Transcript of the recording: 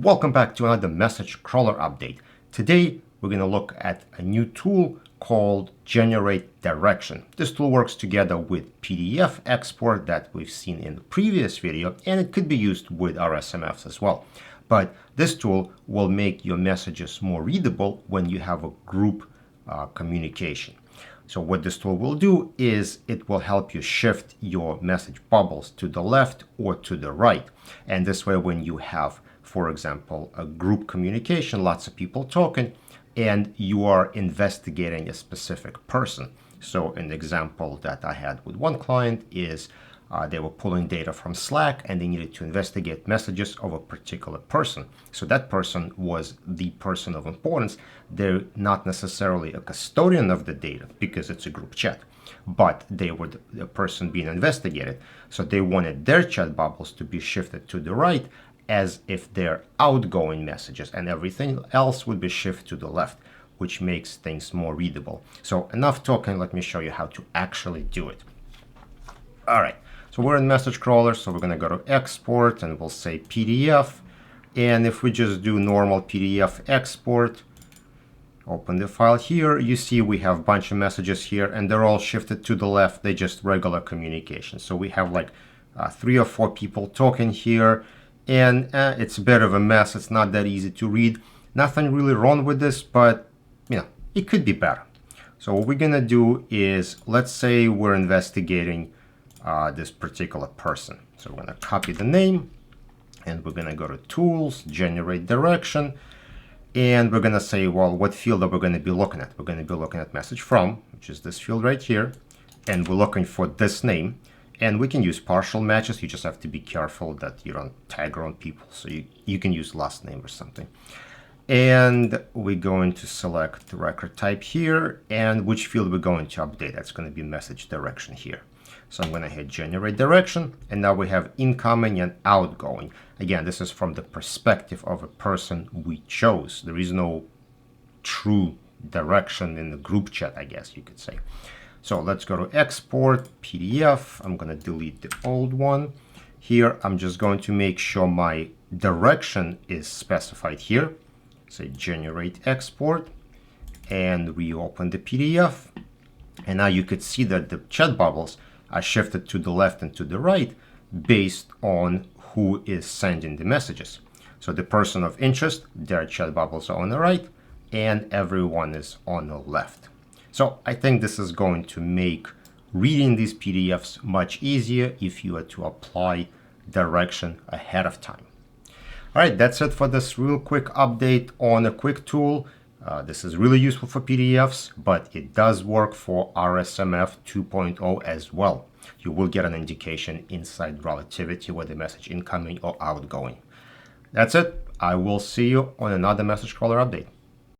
Welcome back to another message crawler update. Today we're going to look at a new tool called Generate Direction. This tool works together with PDF export that we've seen in the previous video, and it could be used with RSMFs as well. But this tool will make your messages more readable when you have a group communication. So what this tool will do is it will help you shift your message bubbles to the left or to the right. And this way, when you have, for example, a group communication, lots of people talking, and you are investigating a specific person. So an example that I had with one client is they were pulling data from Slack and they needed to investigate messages of a particular person. So that person was the person of importance. They're not necessarily a custodian of the data because it's a group chat, but they were the person being investigated. So they wanted their chat bubbles to be shifted to the right as if they're outgoing messages, and everything else would be shifted to the left, which makes things more readable. So enough talking, let me show you how to actually do it. All right. So we're in message crawler, so we're going to go to export and we'll say PDF. And if we just do normal PDF export, open the file here, you see we have a bunch of messages here and they're all shifted to the left. They're just regular communication. So we have like 3 or 4 people talking here, and it's a bit of a mess. It's not that easy to read. Nothing really wrong with this, but it could be better. So what we're going to do is, let's say we're investigating this particular person. So we're going to copy the name and we're going to go to Tools, Generate Direction, and we're going to say, well, what field are we going to be looking at? We're going to be looking at message from, which is this field right here, and we're looking for this name. And we can use partial matches. You just have to be careful that you don't tag around people. So you can use last name or something. And we're going to select the record type here and which field we're going to update. That's going to be message direction here. So I'm going to hit Generate Direction, and now we have incoming and outgoing. Again, this is from the perspective of a person we chose. There is no true direction in the group chat, I guess you could say. So let's go to Export, PDF. I'm going to delete the old one. Here, I'm just going to make sure my direction is specified here. Say Generate Export, and we open the PDF. And now you could see that the chat bubbles are shifted to the left and to the right based on who is sending the messages. So the person of interest, their chat bubbles are on the right, and everyone is on the left. So I think this is going to make reading these PDFs much easier if you were to apply direction ahead of time. All right, that's it for this real quick update on a quick tool. This is really useful for PDFs, but it does work for RSMF 2.0 as well. You will get an indication inside relativity with the message incoming or outgoing. That's it. I will see you on another message crawler update.